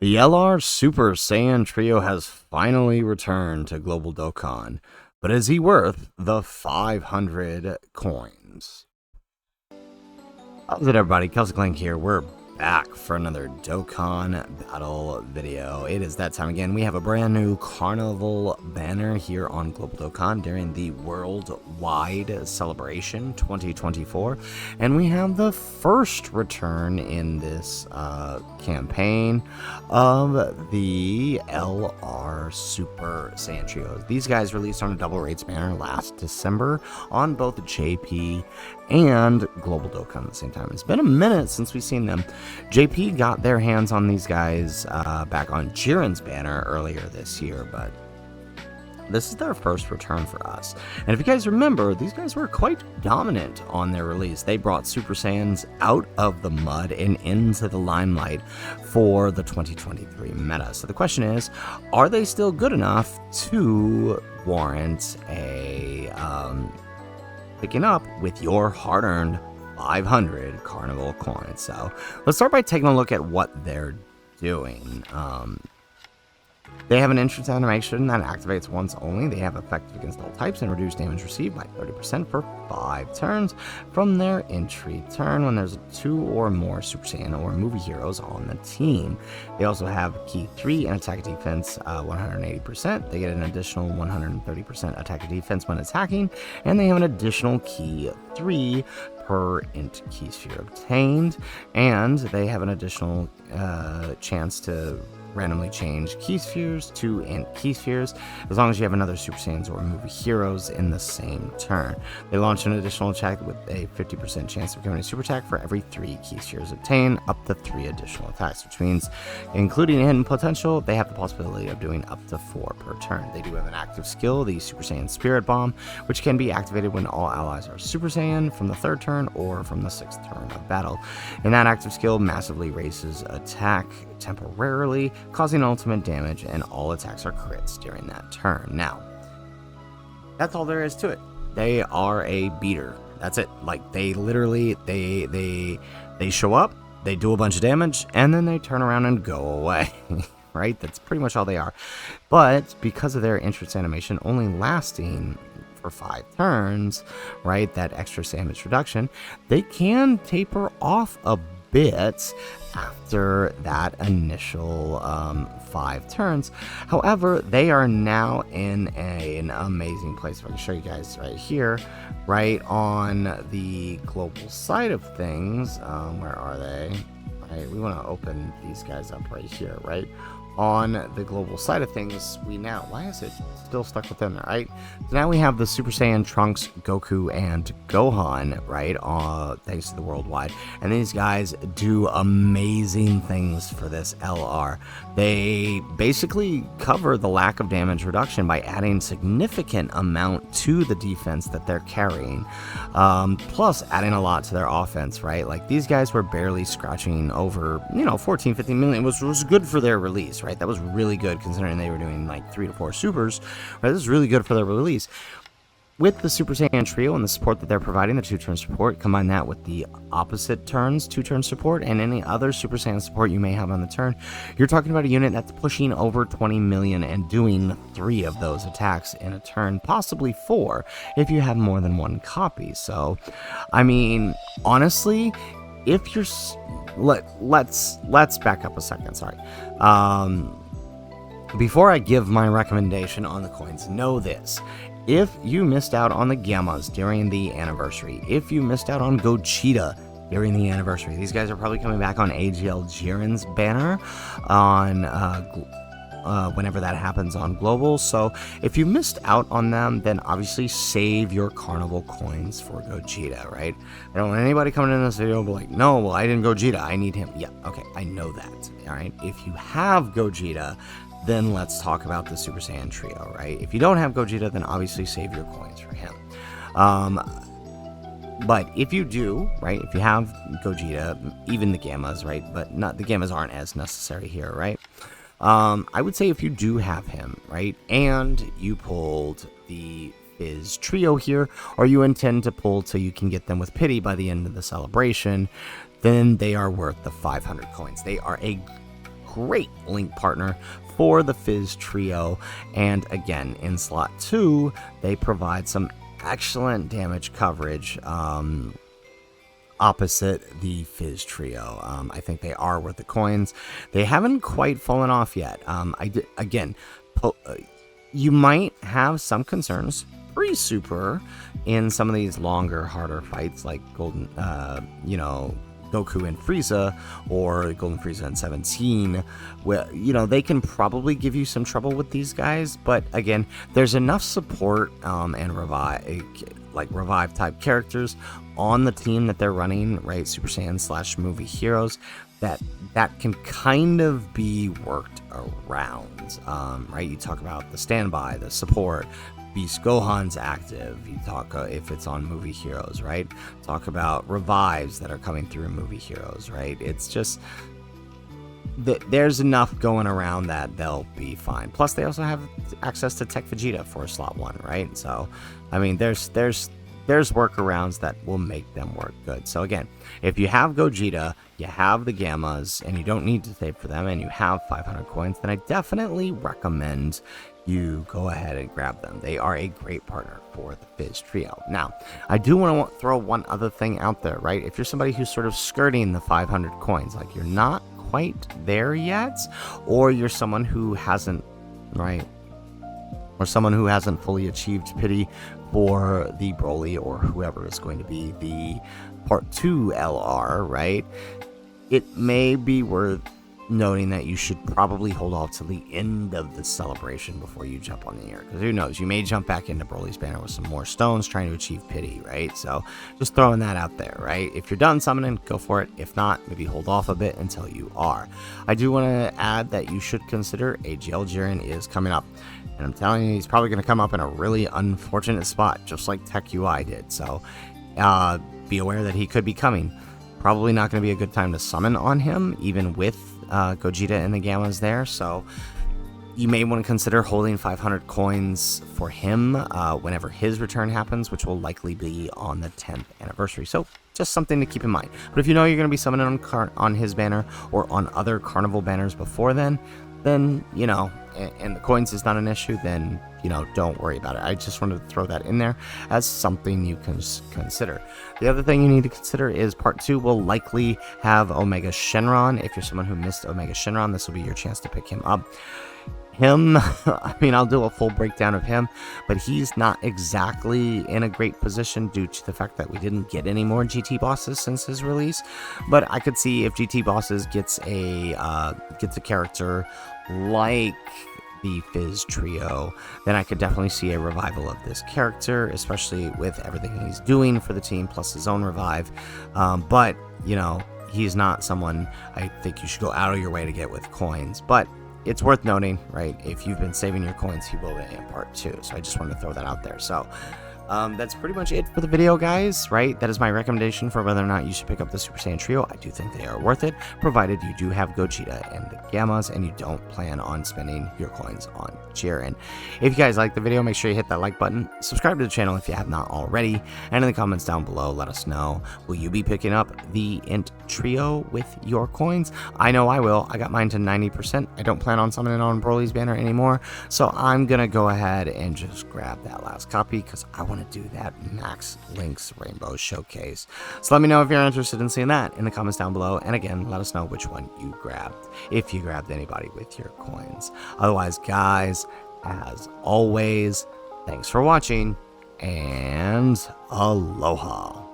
The LR Super Saiyan Trio has finally returned to Global Dokkan, but is he worth the 500 coins? How's it, everybody? Kelsey Clank here. We're back for another Dokkan battle video. It is that time again. We have a brand new Carnival banner here on Global Dokkan during the Worldwide Celebration 2024, and we have the first return in this campaign of the LR Super Saiyan Trios. These guys released on a double rates banner last December on both JP and Global Dokkan at the same time. It's been a minute since we've seen them. JP got their hands on these guys back on Jiren's banner earlier this year, but this is their first return for us. And if you guys remember, these guys were quite dominant on their release. They brought Super Saiyans out of the mud and into the limelight for the 2023 meta. So the question is, are they still good enough to warrant a picking up with your hard-earned 500 Carnival coins? So let's start by taking a look at what they're doing. They have an entrance animation that activates once only. They have effective against all types and reduce damage received by 30% for 5 turns from their entry turn when there's 2 or more Super Saiyan or movie heroes on the team. They also have key 3 and attack defense 180%. They get an additional 130% attack defense when attacking, and they have an additional key 3 per int key sphere obtained, and they have an additional chance to randomly change key spheres to int key spheres as long as you have another Super Saiyans or movie heroes in the same turn. They launch an additional attack with a 50% chance of becoming a super attack for every 3 key spheres obtained, up to 3 additional attacks, which means, including hidden potential, they have the possibility of doing up to 4 per turn. They do have an active skill, the Super Saiyan Spirit Bomb, which can be activated when all allies are Super Saiyan from the 3rd turn or from the 6th turn of battle. And that active skill massively raises attack temporarily, causing ultimate damage, and all attacks are crits during that turn. Now, that's all there is to it. They are a beater. That's it. Like, they literally, they show up, they do a bunch of damage, and then they turn around and go away. Right? That's pretty much all they are. But because of their entrance animation only lasting for 5 turns, right, that extra damage reduction, they can taper off a bit after that initial 5 turns. However, they are now in an amazing place. If I can show you guys right here, right on the global side of things. Where are they? Right, we want to open these guys up right here, right? On the global side of things, we now, why is it still stuck within there, right? So now we have the Super Saiyan Trunks, Goku, and Gohan, right? Thanks to the Worldwide. And these guys do amazing things for this LR. They basically cover the lack of damage reduction by adding significant amount to the defense that they're carrying, plus adding a lot to their offense, right? Like, these guys were barely scratching over, 14, 15 million, which was good for their release, right? That was really good considering they were doing like 3 to 4 supers, right? This is really good for their release. With the Super Saiyan Trio and the support that they're providing, the 2-turn support, combine that with the opposite turns, 2-turn support, and any other Super Saiyan support you may have on the turn, you're talking about a unit that's pushing over 20 million and doing 3 of those attacks in a turn, possibly 4, if you have more than 1 copy. So, I mean, honestly, if you're... Let's back up a second, sorry. Before I give my recommendation on the coins, know this. If you missed out on the Gammas during the anniversary, if you missed out on Gogeta during the anniversary, these guys are probably coming back on AGL Jiren's banner on whenever that happens on Global. So if you missed out on them, then obviously save your Carnival coins for Gogeta, right? I don't want anybody coming in this video be like, no, well, I didn't Gogeta, I need him. Yeah, okay, I know that, all right? If you have Gogeta, then let's talk about the Super Saiyan Trio, right? If you don't have Gogeta, then obviously save your coins for him. But if you do, right, if you have Gogeta, even the Gammas, right, but not the Gammas aren't as necessary here, right? I would say if you do have him, right, and you pulled the Fizz Trio here, or you intend to pull till you can get them with Pity by the end of the celebration, then they are worth the 500 coins. They are a great link partner for the Fizz Trio. And again, in slot 2, they provide some excellent damage coverage opposite the Fizz Trio. I think they are worth the coins. They haven't quite fallen off yet. You might have some concerns pre-super in some of these longer, harder fights like Goku and Frieza, or Golden Frieza and 17, where, they can probably give you some trouble with these guys. But again, there's enough support and revive type characters on the team that they're running, right? Super Saiyan / movie heroes, that can kind of be worked around, right? You talk about the standby, the support, Beast Gohan's active. You talk if it's on movie heroes, right? Talk about revives that are coming through movie heroes, right? It's just there's enough going around that they'll be fine. Plus, they also have access to Tech Vegeta for slot 1, right? So, I mean, there's workarounds that will make them work good. So again, if you have Gogeta, you have the Gammas, and you don't need to save for them, and you have 500 coins, then I definitely recommend you go ahead and grab them. They are a great partner for the Fizz Trio. Now, I do want to throw one other thing out there, right? If you're somebody who's sort of skirting the 500 coins, like you're not quite there yet, or you're someone who hasn't, right? Or someone who hasn't fully achieved pity for the Broly, or whoever is going to be the Part 2 LR, right? It may be worth noting that you should probably hold off to the end of the celebration before you jump on the air, because who knows, you may jump back into Broly's banner with some more stones trying to achieve pity, right? So just throwing that out there, right? If you're done summoning, go for it. If not, maybe hold off a bit until you are. I do want to add that you should consider a Jail Jiren is coming up, and I'm telling you, he's probably going to come up in a really unfortunate spot, just like Tech UI did. So be aware that he could be coming. Probably not going to be a good time to summon on him, even with Gogeta and the Gammas there. So you may want to consider holding 500 coins for him whenever his return happens, which will likely be on the 10th anniversary. So just something to keep in mind. But if you know you're going to be summoning on his banner or on other Carnival banners before then, and the coins is not an issue, then, don't worry about it. I just wanted to throw that in there as something you can consider. The other thing you need to consider is Part 2 will likely have Omega Shenron. If you're someone who missed Omega Shenron, this will be your chance to pick him up. I'll do a full breakdown of him, but he's not exactly in a great position due to the fact that we didn't get any more GT bosses since his release. But I could see if GT bosses gets a character like the Fizz Trio, then I could definitely see a revival of this character, especially with everything he's doing for the team plus his own revive. But he's not someone I think you should go out of your way to get with coins. But it's worth noting, right? If you've been saving your coins, he will be in Part 2. So I just wanted to throw that out there. So that's pretty much it for the video, guys, right? That is my recommendation for whether or not you should pick up the Super Saiyan Trio. I do think they are worth it, provided you do have Gogeta and the Gammas and you don't plan on spending your coins on Jiren. If you guys like the video, make sure you hit that like button, subscribe to the channel if you have not already, and in the comments down below, let us know, will you be picking up the INT Trio with your coins? I know I will. I got mine to 90%. I don't plan on summoning on Broly's banner anymore, so I'm gonna go ahead and just grab that last copy because I want to do that Max Link's Rainbow Showcase. So let me know if you're interested in seeing that in the comments down below, and again, let us know which one you grabbed, if you grabbed anybody with your coins. Otherwise, guys, as always, thanks for watching, and aloha.